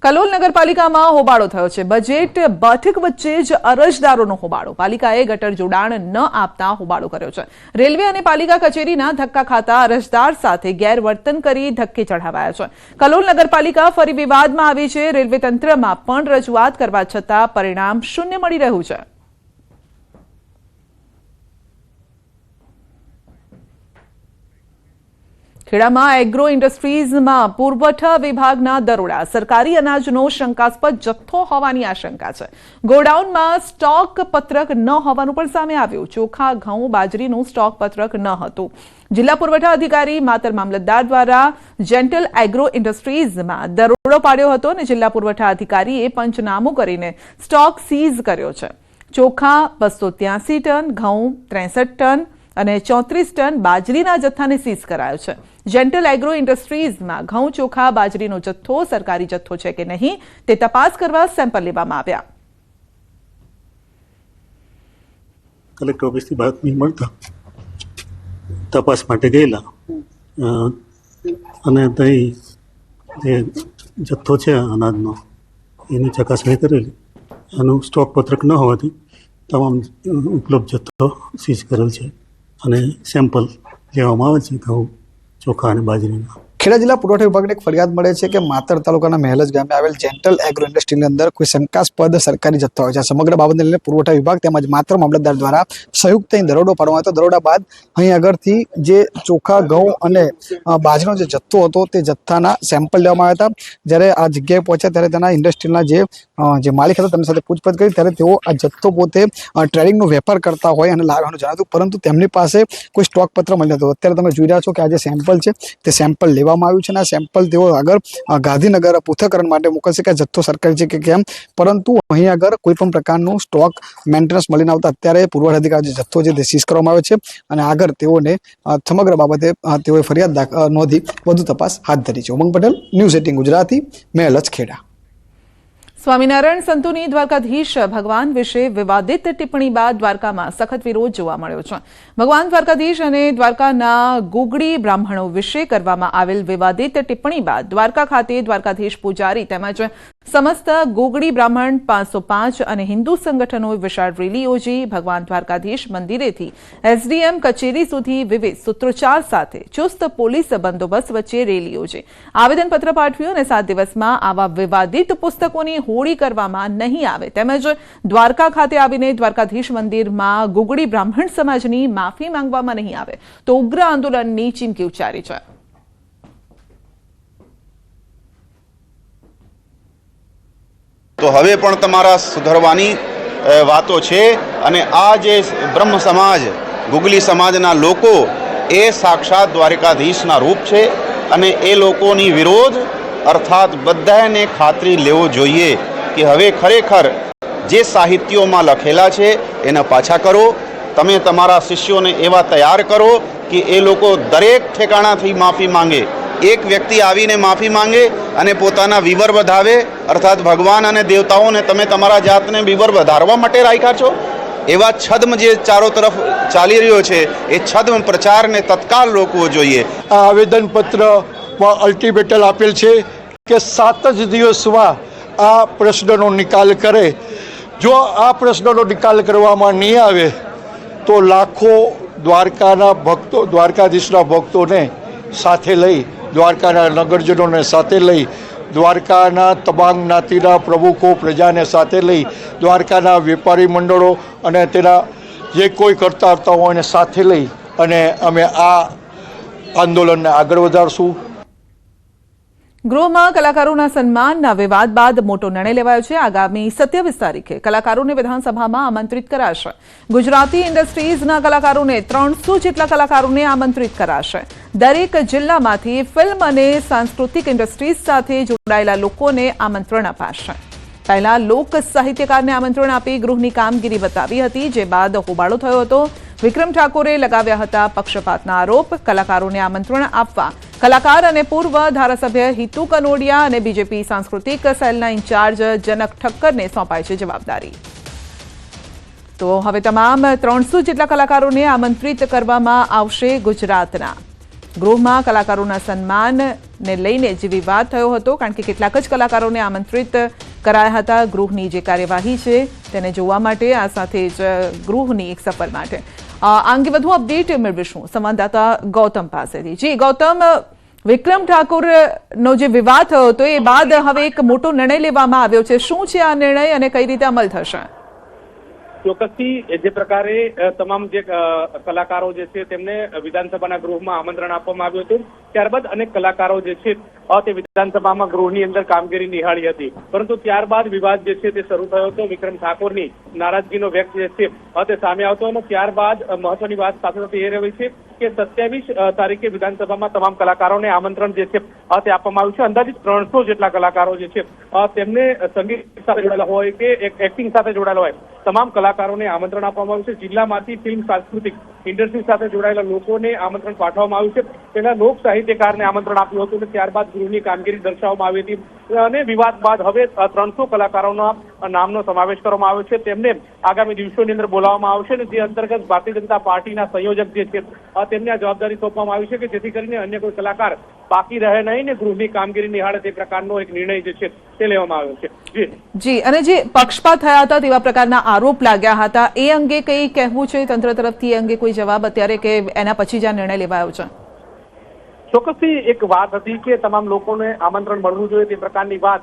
કલોલ નગરપાલિકામાં હોબાળો થયો છે। બજેટ બેઠક વચ્ચે જ અરજદારોનો હોબાળો। પાલિકાએ ગટર જોડાણ ન આપતા હોબાળો કર્યો છે। રેલવે અને પાલિકા કચેરીના ધક્કા ખાતા અરજદાર સાથે ગેરવર્તન કરી ધક્કે ચઢાવાયા છે। કલોલ નગરપાલિકા ફરી વિવાદમાં આવી છે। રેલવે તંત્રમાં પણ રજૂઆત કરવા છતાં પરિણામ શૂન્ય મળી રહ્યું છે। ખેડામાં એગ્રો ઇન્ડસ્ટ્રીઝમાં પુરવઠા વિભાગના દરોડા। સરકારી અનાજનો શંકાસ્પદ જથ્થો હોવાની આશંકા છે। ગોડાઉનમાં સ્ટોક પત્રક ન હોવાનું પણ સામે આવ્યું। ચોખા, ઘઉં, બાજરીનું સ્ટોક પત્રક ન હતું। જિલ્લા પુરવઠા અધિકારી માતર મામલતદાર દ્વારા જેન્ટલ એગ્રો ઇન્ડસ્ટ્રીઝમાં દરોડો પાડ્યો હતો અને જિલ્લા પુરવઠા અધિકારીએ પંચનામું કરીને સ્ટોક સીઝ કર્યો છે। ચોખા 283 ટન, ઘઉં 63 ટન અને 34 ટન બાજરીના જથ્થાને સીઝ કરાયો છે। જેન્ટલ એગ્રો ઇન્ડસ્ટ્રીઝમાં ઘઉં, ચોખા, બાજરીનો જથ્થો સરકારી જથ્થો છે કે નહીં તે તપાસ કરવા સેમ્પલ લેવામાં આવ્યા। કલેક્ટર ઓફિસથી બાતમી મળતા તપાસ માટે ગયેલા અને ત્યાં જે જથ્થો છે અનાજનો એની ચકાસણી કરેલી। એનું સ્ટોક પત્રક ન હોવાથી તમામ ઉપલબ્ધ જથ્થો સીઝ કરેલ છે અને સેમ્પલ લેવામાં આવે છે ઘઉં, ચોખા અને બાજરીના। ખેડા જિલ્લા પુરવઠા વિભાગને એક ફરિયાદ મળે છે કે માતર તાલુકાના મહેલજ ગામે આવેલ જેન્ટલ એગ્રો ઇન્ડસ્ટ્રીની અંદર કોઈ શંકાસ્પદ સરકારી જથ્થો હોય છે। સમગ્ર બાબતને લઈને પુરવઠા વિભાગ તેમજ માતર મામલતદાર દ્વારા સંયુક્ત દરોડો પાડવામાં આવ્યો હતો। દરોડા બાદ અહીં આગળથી જે ચોખા, ઘઉં અને બાજરીનો જે જથ્થો હતો તે જથ્થાના સેમ્પલ લેવામાં આવ્યા હતા। જ્યારે આ જગ્યાએ પહોંચ્યા ત્યારે તેના ઇન્ડસ્ટ્રીના જે માલિક હતા તેમની સાથે પૂછપરછ કરી ત્યારે તેઓ આ જથ્થો પોતે ટ્રેડિંગનો વેપાર કરતા હોય અને લાવવાનું જણાવ્યું, પરંતુ તેમની પાસે કોઈ સ્ટોક પત્ર મળ્યો હતો। અત્યારે તમે જોઈ રહ્યા છો કે આ જે સેમ્પલ છે તે સેમ્પલ લેવામાં આવ્યું છે અને આ સેમ્પલ તેઓ આગળ ગાંધીનગર પૃથ્થકરણ માટે મોકલશે કે જથ્થો સરકારી છે કે કેમ, પરંતુ અહીં આગળ કોઈ પણ પ્રકારનું સ્ટોક મેન્ટેનન્સ મળીને આવતા અત્યારે પુરવઠા અધિકારી જથ્થો છે તે સીઝ કરવામાં આવ્યો છે અને આગળ તેઓને સમગ્ર બાબતે તેઓએ ફરિયાદ નોંધી વધુ તપાસ હાથ ધરી છે। ઉમંગ પટેલ, ન્યૂઝ 18 ગુજરાતી, મહેલજ, ખેડા। સ્વામિનારાયણ સંતોની દ્વારકાધીશ ભગવાન વિશે વિવાદિત ટિપ્પણી બાદ દ્વારકામાં સખત વિરોધ જોવા મળ્યો છે। ભગવાન દ્વારકાધીશ અને દ્વારકાના ગુગડી બ્રાહ્મણો વિશે કરવામાં આવેલ વિવાદિત ટિપ્પણી બાદ દ્વારકા ખાતે દ્વારકાધીશ પૂજારી તેમજ સમસ્ત ગુગડી બ્રાહ્મણ 505 અને હિન્દુ સંગઠનોએ વિશાળ રેલી યોજી ભગવાન દ્વારકાધીશ મંદિરેથી એસડીએમ કચેરી સુધી વિવિધ સૂત્રોચ્ચાર સાથે ચુસ્ત પોલીસ બંદોબસ્ત વચ્ચે રેલી યોજી આવેદનપત્ર પાઠવ્યું અને 7 દિવસમાં આવા વિવાદિત પુસ્તકોની હોળી કરવામાં નહીં આવે તેમજ દ્વારકા ખાતે આવીને દ્વારકાધીશ મંદિરમાં ગુગડી બ્રાહ્મણ સમાજની માફી માંગવામાં નહીં આવે તો ઉગ્ર આંદોલનની ચીમકી ઉચ્ચારી છે। તો હવે પણ તમારા સુધરવાની વાતો છે અને આ જે બ્રહ્મ સમાજ, ગુગલી સમાજના લોકો એ સાક્ષાત દ્વારકાધીશના રૂપ છે અને એ લોકોની વિરોધ અર્થાત બધાને ખાતરી લેવો જોઈએ કે હવે ખરેખર જે સાહિત્યોમાં લખેલા છે એને પાછા કરો। તમે તમારા શિષ્યોને એવા તૈયાર કરો કે એ લોકો દરેક ઠેકાણાથી માફી માંગે। એક વ્યક્તિ આવીને માફી માંગે અને પોતાના વિવર વધાવે, અર્થાત ભગવાન અને દેવતાઓને તમે તમારા જાતને વિવર વધારવા માટે રાખ્યા છો। એવા છદ્મ જે ચારો તરફ ચાલી રહ્યો છે એ છદ્મ પ્રચારને તત્કાલ રોકવો જોઈએ। આ આવેદનપત્ર અલ્ટિમેટમ આપેલ છે કે 7 જ દિવસમાં આ પ્રશ્નનો નિકાલ કરે। જો આ પ્રશ્નનો નિકાલ કરવામાં નહીં આવે તો લાખો દ્વારકાના ભક્તો, દ્વારકાધીશના ભક્તોને સાથે લઈ, દ્વારકાના નગરજનોને સાથે લઈ, દ્વારકાના તમામ જ્ઞાતિના પ્રમુખો, પ્રજાને સાથે લઈ, દ્વારકાના વેપારી મંડળો અને તેના જે કોઈ કરતા હોય એને સાથે લઈ અને અમે આ આંદોલનને આગળ વધારશું। ગૃહમાં કલાકારોના સન્માનના વિવાદ બાદ મોટો નિર્ણય લેવાયો છે। આગામી 27 તારીખે કલાકારોને વિધાનસભામાં આમંત્રિત કરાશે। ગુજરાતી ઇન્ડસ્ટ્રીઝના કલાકારોને 300 જેટલા કલાકારોને આમંત્રિત કરાશે। દરેક જિલ્લામાંથી ફિલ્મ અને સાંસ્કૃતિક ઇન્ડસ્ટ્રીઝ સાથે જોડાયેલા લોકોને આમંત્રણ અપાશે। પહેલા લોક સાહિત્યકારને આમંત્રણ આપી ગૃહની કામગીરી બતાવી હતી, જે બાદ હોબાળો થયો હતો। વિક્રમ ઠાકોરે લગાવ્યા હતા પક્ષપાતના આરોપ। કલાકારોને આમંત્રણ આપવા કલાકાર અને પૂર્વ ધારાસભ્ય હિતુ કનોડિયા અને બીજેપી સાંસ્કૃતિક સેલના ઇન્ચાર્જ જનક ઠક્કરને સોંપાઈ છે જવાબદારી। તો હવે તમામ 300 જેટલા કલાકારોને આમંત્રિત કરવામાં આવશે ગુજરાતના। ગૃહમાં કલાકારોના સન્માનને લઈને જે વિવાદ થયો હતો, કારણ કે કેટલાક જ કલાકારોને આમંત્રિત કરાયા હતા ગૃહની જે કાર્યવાહી છે તેને જોવા માટે, આ સાથે જ ગૃહની એક સફર માટે. આ અંગે વધુ અપડેટ મેળવીશું સંવાદદાતા ગૌતમ પાસેથી. જી ગૌતમ, વિક્રમ ઠાકોરનો જે વિવાદ થયો હતો એ બાદ હવે એક મોટો નિર્ણય લેવામાં આવ્યો છે. શું છે આ નિર્ણય અને કઈ રીતે અમલ થશે? ચોક્કસથી જે પ્રકારે તમામ જે કલાકારો જે છે તેમને વિધાનસભાના ગૃહમાં આમંત્રણ આપવામાં આવ્યું હતું, ત્યારબાદ અનેક કલાકારો જે છે તે વિધાનસભામાં ગૃહની અંદર કામગીરી નિહાળી હતી, પરંતુ ત્યારબાદ વિવાદ જે છે તે શરૂ થયો હતો. વિક્રમ ઠાકોરની નારાજગીનો વ્યક્ત જે છે તે સામે આવતો, અને ત્યારબાદ મહત્વની વાત સાથે સાથે એ રહી છે કે 27 તારીખે વિધાનસભામાં તમામ કલાકારોને આમંત્રણ જે છે તે આપવામાં આવ્યું છે. અંદાજિત 300 જેટલા કલાકારો જે છે તેમને સંગીત સાથે જોડાયેલા હોય કે એક્ટિંગ સાથે જોડાયેલા હોય, તમામ કલાકારોને આમંત્રણ આપવામાં આવ્યું છે. જિલ્લામાંથી ફિલ્મ સાંસ્કૃતિક ઇન્ડસ્ટ્રી સાથે જોડાયેલા લોકોને આમંત્રણ પાઠવવામાં આવ્યું છે. તેના લોક સાહિત્યકારને આમંત્રણ આપ્યું હતું અને ત્યારબાદ ગૃહની કામગીરી દર્શાવવામાં આવી હતી, અને વિવાદ બાદ હવે 300 કલાકારોના નામનો સમાવેશ કરવામાં આવ્યો છે. તેમને આગામી દિવસોની અંદર બોલાવવામાં આવશે, અને જે અંતર્ગત ભારતીય જનતા પાર્ટીના સંયોજક જે છે તેમને આ જવાબદારી સોંપવામાં આવી છે કે જેથી કરીને અન્ય કોઈ કલાકાર બાકી રહે નહીં ને ગૃહની કામગીરી નિહાળે તે પ્રકારનો એક નિર્ણય જે છે તે લેવામાં આવ્યો છે. જી, અને જે પક્ષપાત થયા હતા તેવા પ્રકારના આરોપ લાગ્યા હતા, એ અંગે કઈ કહેવું છે તંત્ર તરફથી? એ અંગે કોઈ જવાબ અત્યારે કે એના પછી જ આ નિર્ણય લેવાયો છે? ચોક્કસથી એક વાત હતી કે તમામ લોકોને આમંત્રણ મળવું જોઈએ તે પ્રકારની વાત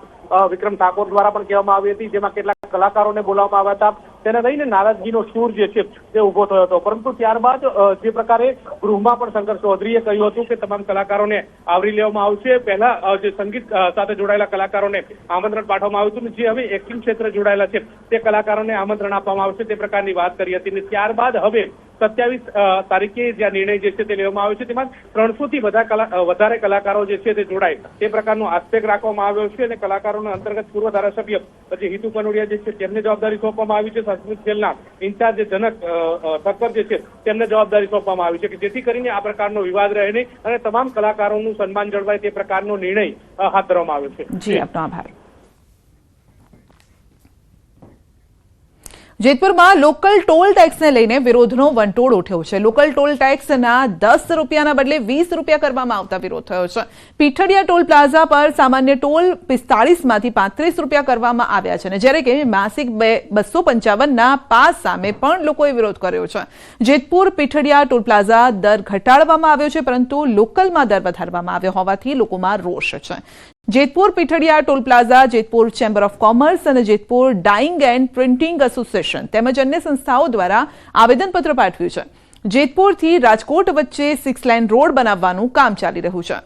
વિક્રમ ઠાકોર દ્વારા પણ કહેવામાં આવી હતી, જેમાં કેટલાક કલાકારોને બોલાવવામાં આવ્યા હતા. તેને લઈને નારાજગીનો સૂર જે છે તે ઉભો થયો હતો, પરંતુ ત્યારબાદ જે પ્રકારે ગૃહમાં પણ શંકર ચૌધરીએ કહ્યું હતું કે તમામ કલાકારોને આવરી લેવામાં આવશે. પહેલા જે સંગીત સાથે જોડાયેલા કલાકારોને આમંત્રણ પાઠવવામાં આવ્યું હતું, જે હવે એક્ટિંગ ક્ષેત્રે જોડાયેલા છે તે કલાકારોને આમંત્રણ આપવામાં આવશે તે પ્રકારની વાત કરી હતી. અને ત્યારબાદ હવે 27 તારીખે જે નિર્ણય જે છે તે લેવામાં આવ્યો છે, તેમાં 300 થી વધારે કલાકારો જે છે તે જોડાય તે પ્રકારનો આસ્પેક્ટ રાખવામાં આવ્યો છે, અને કલાકારોના અંતર્ગત પૂર્વ ધારાસભ્ય જે હિતુ કનોડિયા જે છે તેમને જવાબદારી સોંપવામાં આવી છે. સંસ્કૃત સેલના ઇન્ચાર્જ જનક ઠક્કર જે છે તેમને જવાબદારી સોંપવામાં આવી છે કે જેથી કરીને આ પ્રકારનો વિવાદ રહે નહીં અને તમામ કલાકારોનું સન્માન જળવાય તે પ્રકારનો નિર્ણય હાથ ધરવામાં આવ્યો છે. જી, આપનો આભાર. જેતપુરમાં લોકલ ટોલ ટેક્સને લઈને વિરોધનો વંટોળ ઉઠ્યો છે. લોકલ ટોલ ટેક્સના 10 રૂપિયાના બદલે 20 રૂપિયા કરવામાં આવતા વિરોધ થયો છે. પીઠડિયા ટોલ પ્લાઝા પર સામાન્ય ટોલ 45 માંથી 35 રૂપિયા કરવામાં આવ્યા છે, અને જ્યારે કે માસિક 255ના પાસ સામે પણ લોકોએ વિરોધ કર્યો છે. જેતપુર પીઠડિયા ટોલ પ્લાઝા દર ઘટાડવામાં આવ્યો છે, પરંતુ લોકલમાં દર વધારવામાં આવ્યો હોવાથી લોકોમાં રોષ છે. Jetpur Pithadiya toll plaza, Jetpur chamber of commerce અને Jetpur dyeing and printing association તેમજ અન્ય સંસ્થાઓ દ્વારા આવેદનપત્ર પાઠવ્યું છે. જેતપુરથી રાજકોટ વચ્ચે 6 લાઇન રોડ બનાવવાનું કામ ચાલી રહ્યું છે.